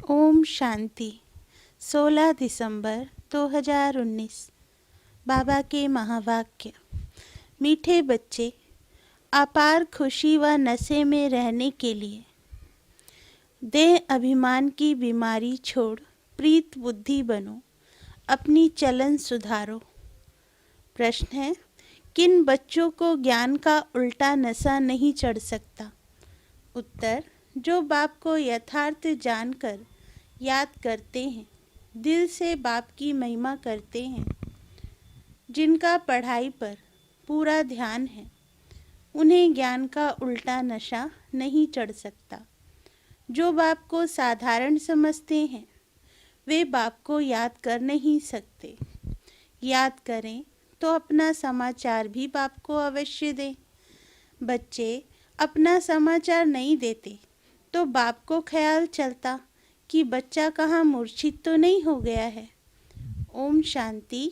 ओम शांति। 16 दिसंबर 2019। बाबा के महावाक्य। मीठे बच्चे, अपार खुशी व नशे में रहने के लिए देह अभिमान की बीमारी छोड़ प्रीत बुद्धि बनो, अपनी चलन सुधारो। प्रश्न है, किन बच्चों को ज्ञान का उल्टा नशा नहीं चढ़ सकता? उत्तर, जो बाप को यथार्थ जानकर याद करते हैं, दिल से बाप की महिमा करते हैं, जिनका पढ़ाई पर पूरा ध्यान है, उन्हें ज्ञान का उल्टा नशा नहीं चढ़ सकता। जो बाप को साधारण समझते हैं, वे बाप को याद कर नहीं सकते। याद करें तो अपना समाचार भी बाप को अवश्य दें। बच्चे अपना समाचार नहीं देते तो बाप को ख्याल चलता कि बच्चा कहाँ मूर्छित तो नहीं हो गया है। ओम शांति।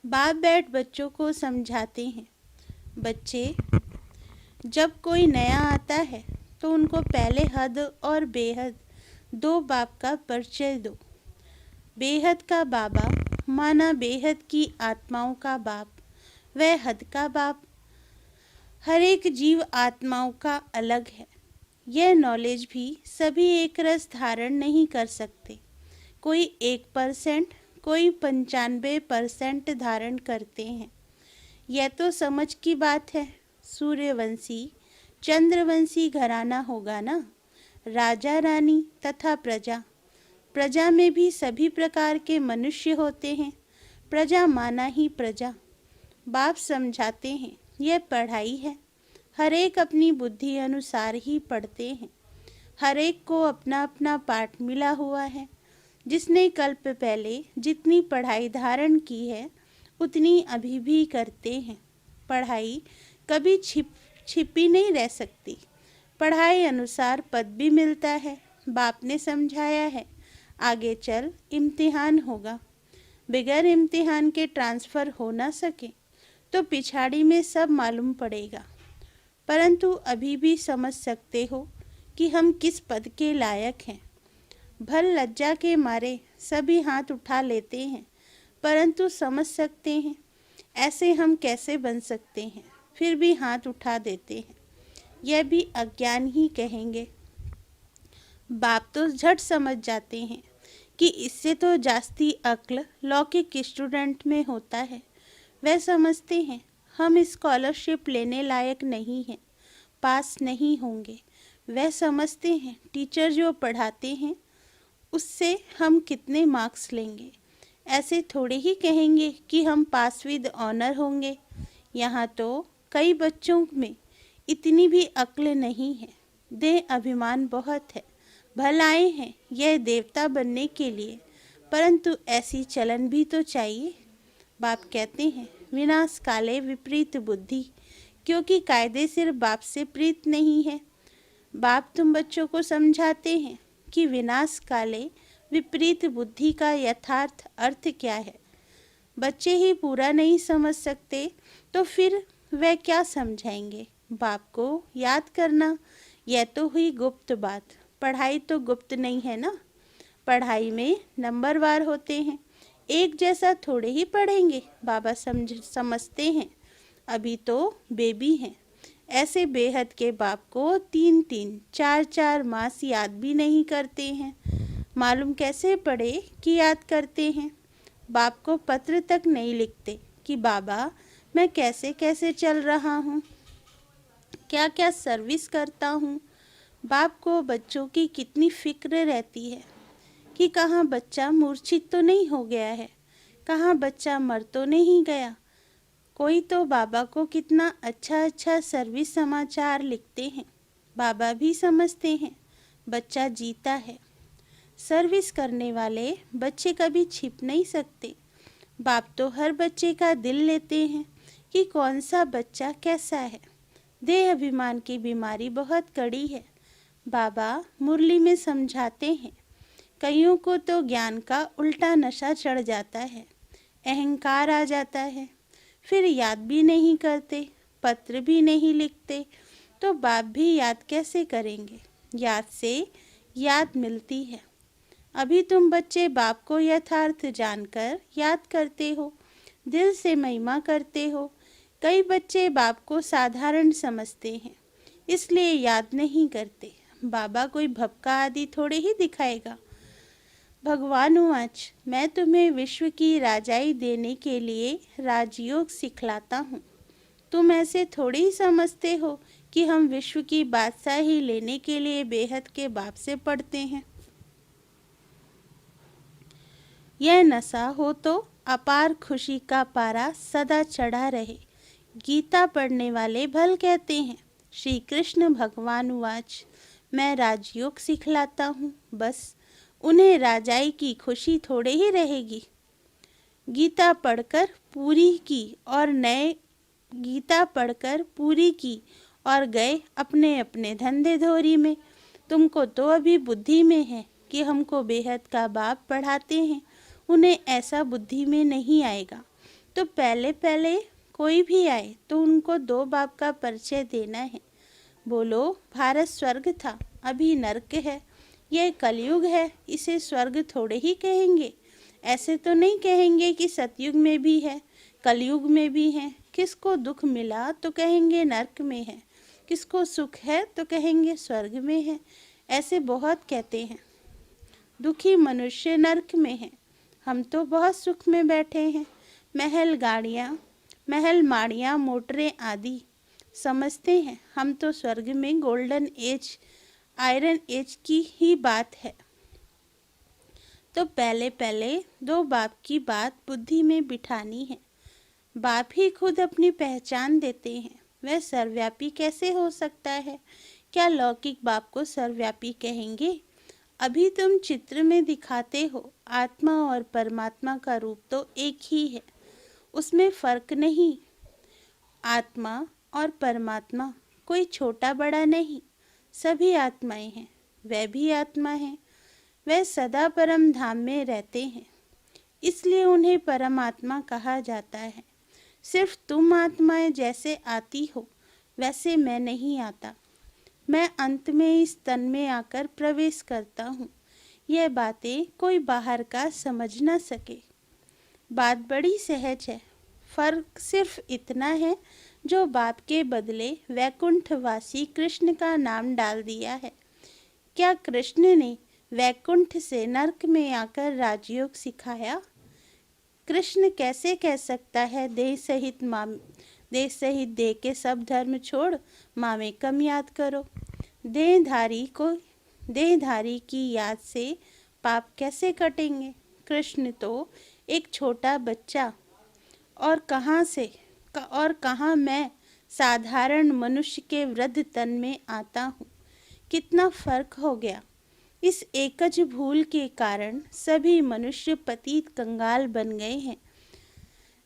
बाप बैठ बच्चों को समझाते हैं। बच्चे, जब कोई नया आता है तो उनको पहले हद और बेहद दो बाप का परिचय दो। बेहद का बाबा माना बेहद की आत्माओं का बाप, वह हद का बाप हर एक जीव आत्माओं का अलग है। यह नॉलेज भी सभी एक रस धारण नहीं कर सकते। कोई 1%, कोई 95% धारण करते हैं। यह तो समझ की बात है। सूर्यवंशी चंद्रवंशी घराना होगा ना। राजा रानी तथा प्रजा, प्रजा में भी सभी प्रकार के मनुष्य होते हैं। प्रजा माना ही प्रजा। बाप समझाते हैं, यह पढ़ाई है। हर एक अपनी बुद्धि अनुसार ही पढ़ते हैं। हर एक को अपना अपना पाठ मिला हुआ है। जिसने कल्प पहले जितनी पढ़ाई धारण की है, उतनी अभी भी करते हैं। पढ़ाई कभी छिपी नहीं रह सकती। पढ़ाई अनुसार पद भी मिलता है। बाप ने समझाया है, आगे चल इम्तिहान होगा। बगैर इम्तिहान के ट्रांसफ़र हो ना सके तो पिछाड़ी में सब मालूम पड़ेगा। परंतु अभी भी समझ सकते हो कि हम किस पद के लायक हैं। भल लज्जा के मारे सभी हाथ उठा लेते हैं, परंतु समझ सकते हैं ऐसे हम कैसे बन सकते हैं, फिर भी हाथ उठा देते हैं। यह भी अज्ञान ही कहेंगे। बाप तो झट समझ जाते हैं कि इससे तो जास्ती अक्ल लौकिक स्टूडेंट में होता है। वह समझते हैं हम स्कॉलरशिप लेने लायक नहीं हैं, पास नहीं होंगे। वह समझते हैं टीचर जो पढ़ाते हैं उससे हम कितने मार्क्स लेंगे। ऐसे थोड़े ही कहेंगे कि हम पास विद ऑनर होंगे। यहाँ तो कई बच्चों में इतनी भी अक्ल नहीं है। देह अभिमान बहुत है। भल आए हैं यह देवता बनने के लिए, परंतु ऐसी चलन भी तो चाहिए। बाप कहते हैं, विनाश काले विपरीत बुद्धि, क्योंकि कायदे सिर्फ बाप से प्रीत नहीं है। बाप तुम बच्चों को समझाते हैं कि विनाश काले विपरीत बुद्धि का यथार्थ अर्थ क्या है। बच्चे ही पूरा नहीं समझ सकते तो फिर वह क्या समझाएंगे। बाप को याद करना, यह तो हुई गुप्त बात। पढ़ाई तो गुप्त नहीं है ना। पढ़ाई में नंबरवार होते हैं। एक जैसा थोड़े ही पढ़ेंगे। बाबा समझते हैं अभी तो बेबी हैं। ऐसे बेहद के बाप को 3-3, 4-4 मास याद भी नहीं करते हैं। मालूम कैसे पड़े कि याद करते हैं। बाप को पत्र तक नहीं लिखते कि बाबा मैं कैसे कैसे चल रहा हूँ, क्या क्या सर्विस करता हूँ। बाप को बच्चों की कितनी फिक्र रहती है कि कहाँ बच्चा मूर्छित तो नहीं हो गया है, कहाँ बच्चा मर तो नहीं गया। कोई तो बाबा को कितना अच्छा अच्छा सर्विस समाचार लिखते हैं। बाबा भी समझते हैं बच्चा जीता है। सर्विस करने वाले बच्चे कभी छिप नहीं सकते। बाप तो हर बच्चे का दिल लेते हैं कि कौन सा बच्चा कैसा है। देह अभिमान की बीमारी बहुत कड़ी है। बाबा मुरली में समझाते हैं, कईयों को तो ज्ञान का उल्टा नशा चढ़ जाता है, अहंकार आ जाता है, फिर याद भी नहीं करते, पत्र भी नहीं लिखते, तो बाप भी याद कैसे करेंगे। याद से याद मिलती है। अभी तुम बच्चे बाप को यथार्थ जानकर याद करते हो, दिल से महिमा करते हो। कई बच्चे बाप को साधारण समझते हैं, इसलिए याद नहीं करते। बाबा कोई भपका आदि थोड़े ही दिखाएगा। भगवान उवाच, मैं तुम्हें विश्व की राजाई देने के लिए राजयोग सिखलाता हूँ। तुम ऐसे थोड़ी ही समझते हो कि हम विश्व की बादशाही लेने के लिए बेहद के बाप से पढ़ते हैं। यह नशा हो तो अपार खुशी का पारा सदा चढ़ा रहे। गीता पढ़ने वाले भल कहते हैं। श्री कृष्ण भगवान उवाच, मैं राजयोग सिखलाता हूँ, बस उन्हें राजाई की खुशी थोड़े ही रहेगी। गीता पढ़कर पूरी की और गए अपने अपने धंधे धोरी में। तुमको तो अभी बुद्धि में है कि हमको बेहद का बाप पढ़ाते हैं, उन्हें ऐसा बुद्धि में नहीं आएगा। तो पहले पहले कोई भी आए तो उनको दो बाप का परिचय देना है। बोलो, भारत स्वर्ग था, अभी नरक है। यह कलयुग है, इसे स्वर्ग थोड़े ही कहेंगे। ऐसे तो नहीं कहेंगे कि सतयुग में भी है, कलयुग में भी है। किसको दुख मिला तो कहेंगे नरक में है, किसको सुख है तो कहेंगे स्वर्ग में है। ऐसे बहुत कहते हैं। दुखी मनुष्य नरक में है, हम तो बहुत सुख में बैठे हैं। महल माड़ियाँ मोटरें आदि समझते हैं। हम तो स्वर्ग में गोल्डन एज, आयरन एज की ही बात है। तो पहले पहले दो बाप की बात बुद्धि में बिठानी है। बाप ही खुद अपनी पहचान देते हैं, वह सर्वव्यापी कैसे हो सकता है? क्या लौकिक बाप को सर्वव्यापी कहेंगे? अभी तुम चित्र में दिखाते हो, आत्मा और परमात्मा का रूप तो एक ही है, उसमें फर्क नहीं। आत्मा और परमात्मा कोई छोटा बड़ा नहीं, सभी आत्माएं हैं। वह भी आत्मा है, वह सदा परम धाम में रहते हैं, इसलिए उन्हें परमात्मा कहा जाता है। सिर्फ तुम आत्माएं जैसे आती हो वैसे मैं नहीं आता। मैं अंत में इस तन में आकर प्रवेश करता हूँ। यह बातें कोई बाहर का समझ न सके। बात बड़ी सहज है। फर्क सिर्फ इतना है, जो बाप के बदले वैकुंठवासी कृष्ण का नाम डाल दिया है। क्या कृष्ण ने वैकुंठ से नरक में आकर राजयोग सिखाया? कृष्ण कैसे कह सकता है देह सहित देह के सब धर्म छोड़ मामे कम याद करो? देहधारी की याद से पाप कैसे कटेंगे? कृष्ण तो एक छोटा बच्चा, और कहाँ मैं साधारण मनुष्य के वृद्ध तन में आता हूँ। कितना फर्क हो गया। इस एकज भूल के कारण सभी मनुष्य पतित कंगाल बन गए हैं।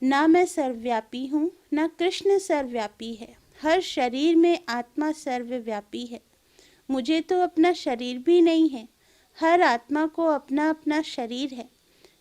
ना मैं सर्वव्यापी हूँ, ना कृष्ण सर्वव्यापी है। हर शरीर में आत्मा सर्वव्यापी है। मुझे तो अपना शरीर भी नहीं है। हर आत्मा को अपना अपना शरीर है।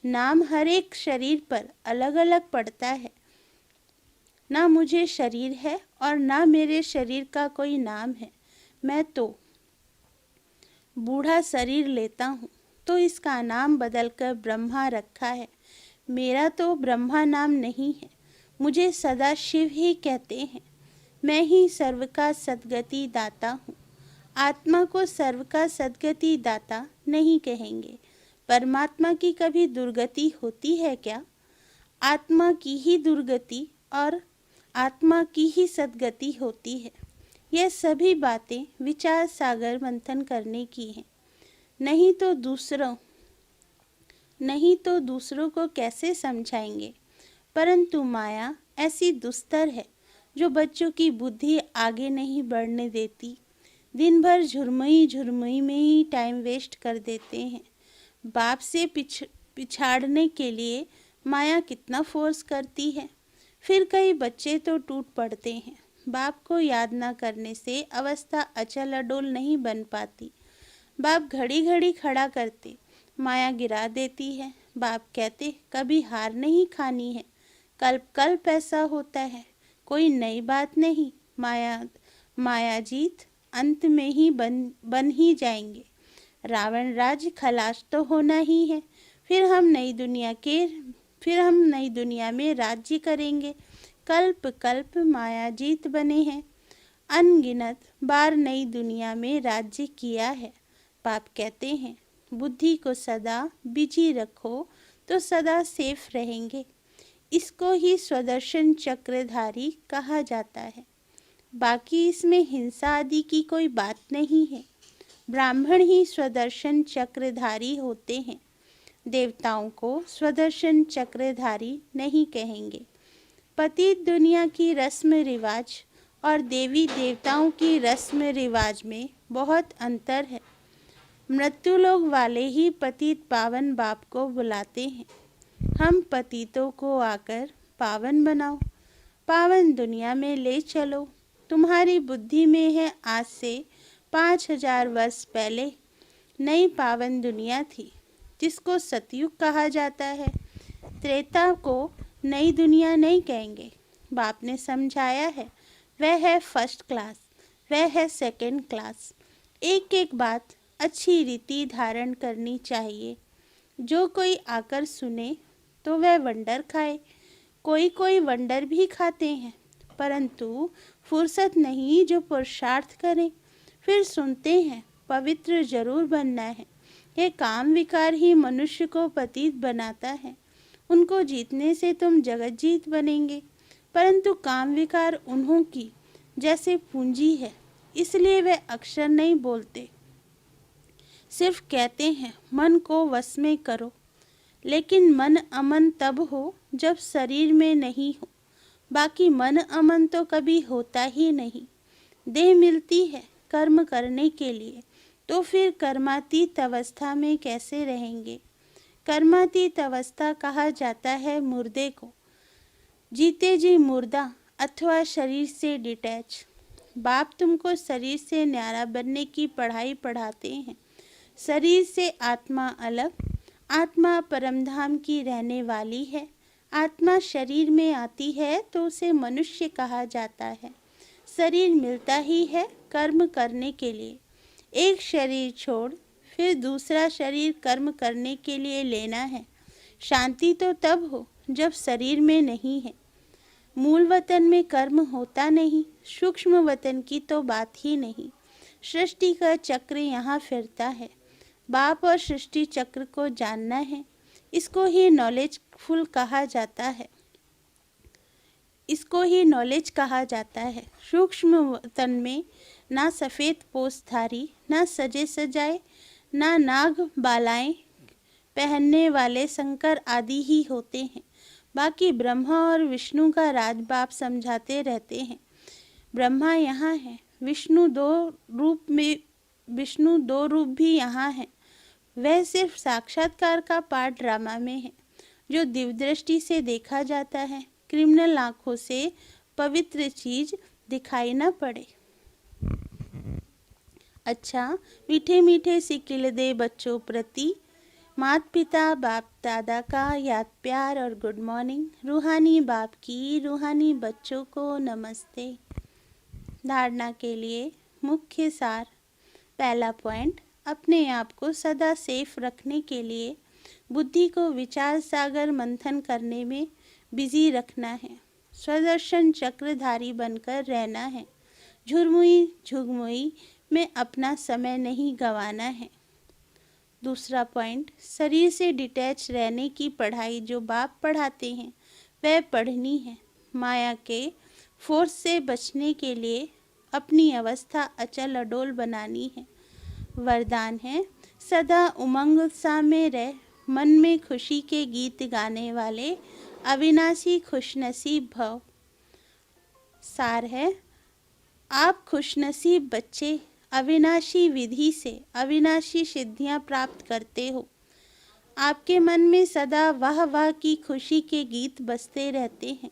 नाम हर एक शरीर पर अलग अलग पड़ता है। ना मुझे शरीर है और ना मेरे शरीर का कोई नाम है। मैं तो बूढ़ा शरीर लेता हूँ तो इसका नाम बदलकर ब्रह्मा रखा है। मेरा तो ब्रह्मा नाम नहीं है, मुझे सदा शिव ही कहते हैं। मैं ही सर्व का सद्गति दाता हूँ। आत्मा को सर्व का सद्गति दाता नहीं कहेंगे। परमात्मा की कभी दुर्गति होती है क्या? आत्मा की ही दुर्गति और आत्मा की ही सद्गति होती है। यह सभी बातें विचार सागर मंथन करने की हैं। नहीं तो दूसरों को कैसे समझाएंगे? परंतु माया ऐसी दुस्तर है जो बच्चों की बुद्धि आगे नहीं बढ़ने देती। दिन भर झुरमुई में ही टाइम वेस्ट कर देते हैं। बाप से पिछाड़ने के लिए माया कितना फोर्स करती है। फिर कई बच्चे तो टूट पड़ते हैं। बाप को याद न करने से अवस्था अचल अडोल नहीं बन पाती। बाप घड़ी घड़ी खड़ा करते, माया गिरा देती है। बाप कहते, कभी हार नहीं खानी है, कल्प ऐसा होता है, कोई नई बात नहीं। माया जीत अंत में ही बन ही जाएंगे। रावण राज्य खलास तो होना ही है। फिर हम नई दुनिया में राज्य करेंगे। कल्प कल्प मायाजीत बने हैं, अनगिनत बार नई दुनिया में राज्य किया है। बाप कहते हैं बुद्धि को सदा बिजी रखो तो सदा सेफ रहेंगे। इसको ही स्वदर्शन चक्रधारी कहा जाता है। बाकी इसमें हिंसा आदि की कोई बात नहीं है। ब्राह्मण ही स्वदर्शन चक्रधारी होते हैं। देवताओं को स्वदर्शन चक्रधारी नहीं कहेंगे। पतित दुनिया की रस्म रिवाज और देवी देवताओं की रस्म रिवाज में बहुत अंतर है। मृत्यु लोक वाले ही पतित पावन बाप को बुलाते हैं। हम पतितों को आकर पावन बनाओ, पावन दुनिया में ले चलो। तुम्हारी बुद्धि में है आज से 5000 वर्ष पहले नई पावन दुनिया थी जिसको सतयुग कहा जाता है। त्रेता को नई दुनिया नहीं कहेंगे। बाप ने समझाया है वह है फर्स्ट क्लास, वह है सेकंड क्लास। एक एक बात अच्छी रीति धारण करनी चाहिए। जो कोई आकर सुने तो वह वंडर खाए। कोई वंडर भी खाते हैं, परंतु फुर्सत नहीं जो पुरुषार्थ करें। फिर सुनते हैं पवित्र जरूर बनना है। ये काम विकार ही मनुष्य को पतित बनाता है। उनको जीतने से तुम जगत जीत बनेंगे, परंतु काम विकार उन्हों की जैसे पूंजी है, इसलिए वे अक्षर नहीं बोलते, सिर्फ कहते हैं मन को वश में करो। लेकिन मन अमन तब हो जब शरीर में नहीं हो। बाकी मन अमन तो कभी होता ही नहीं। देह मिलती है कर्म करने के लिए, तो फिर कर्मातीत अवस्था में कैसे रहेंगे। कर्मातीत अवस्था कहा जाता है मुर्दे को। जीते जी मुर्दा अथवा शरीर से डिटैच। बाप तुमको शरीर से न्यारा बनने की पढ़ाई पढ़ाते हैं। शरीर से आत्मा अलग, आत्मा परमधाम की रहने वाली है। आत्मा शरीर में आती है तो उसे मनुष्य कहा जाता है। शरीर मिलता ही है कर्म करने के लिए। एक शरीर छोड़ फिर दूसरा शरीर कर्म करने के लिए लेना है। शांति तो तब हो जब शरीर में नहीं है। मूल वतन में कर्म होता नहीं, सूक्ष्म वतन की तो बात ही नहीं। सृष्टि का चक्र यहाँ फिरता है। बाप और सृष्टि चक्र को जानना है। इसको ही नॉलेजफुल कहा जाता है। इसको ही नॉलेज कहा जाता है। सूक्ष्म वतन में ना सफ़ेद पोषधारी, ना सजे सजाए, ना नाग बालाएं पहनने वाले शंकर आदि ही होते हैं। बाकी ब्रह्मा और विष्णु का राज बाप समझाते रहते हैं। ब्रह्मा यहाँ है, विष्णु दो रूप भी यहाँ है। वह सिर्फ साक्षात्कार का पार्ट ड्रामा में है जो दिव्य दृष्टि से देखा जाता है। क्रिमिनल आंखों से पवित्र चीज दिखाई न पड़े। अच्छा, मीठे मीठे सिक्किल दे बच्चों प्रति माता पिता बाप दादा का याद प्यार और गुड मॉर्निंग। रूहानी बाप की रूहानी बच्चों को नमस्ते। धारणा के लिए मुख्य सार। पहला पॉइंट, अपने आप को सदा सेफ रखने के लिए बुद्धि को विचार सागर मंथन करने में बिजी रखना है। स्वदर्शन चक्रधारी बनकर रहना है। झुरमुई झुगमुई में अपना समय नहीं गंवाना है। दूसरा पॉइंट, शरीर से डिटैच रहने की पढ़ाई जो बाप पढ़ाते हैं वह पढ़नी है। माया के फोर्स से बचने के लिए अपनी अवस्था अचल अडोल बनानी है। वरदान है, सदा उमंग उत्साह में रह, मन में खुशी के गीत गाने वाले अविनाशी खुशनसीब भव। सार है, आप खुशनसीब बच्चे अविनाशी विधि से अविनाशी सिद्धियां प्राप्त करते हो। आपके मन में सदा वाह वाह की खुशी के गीत बजते रहते हैं।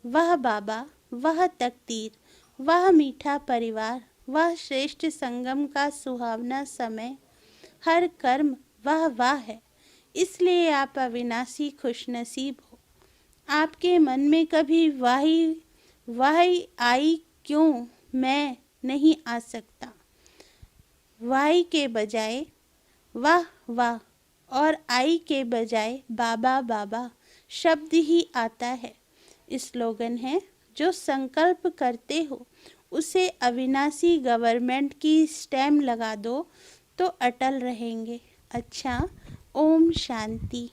वह बाबा, वह तकदीर, वह मीठा परिवार, वह श्रेष्ठ संगम का सुहावना समय, हर कर्म वह वाह है। इसलिए आप अविनाशी खुशनसीब हो। आपके मन में कभी वाही आई क्यों मैं नहीं आ सकता। वाही के बजाय वाह वाह और आई के बजाय बाबा बाबा शब्द ही आता है। स्लोगन है, जो संकल्प करते हो उसे अविनाशी गवर्नमेंट की स्टैम्प लगा दो तो अटल रहेंगे। अच्छा, ओम शांति।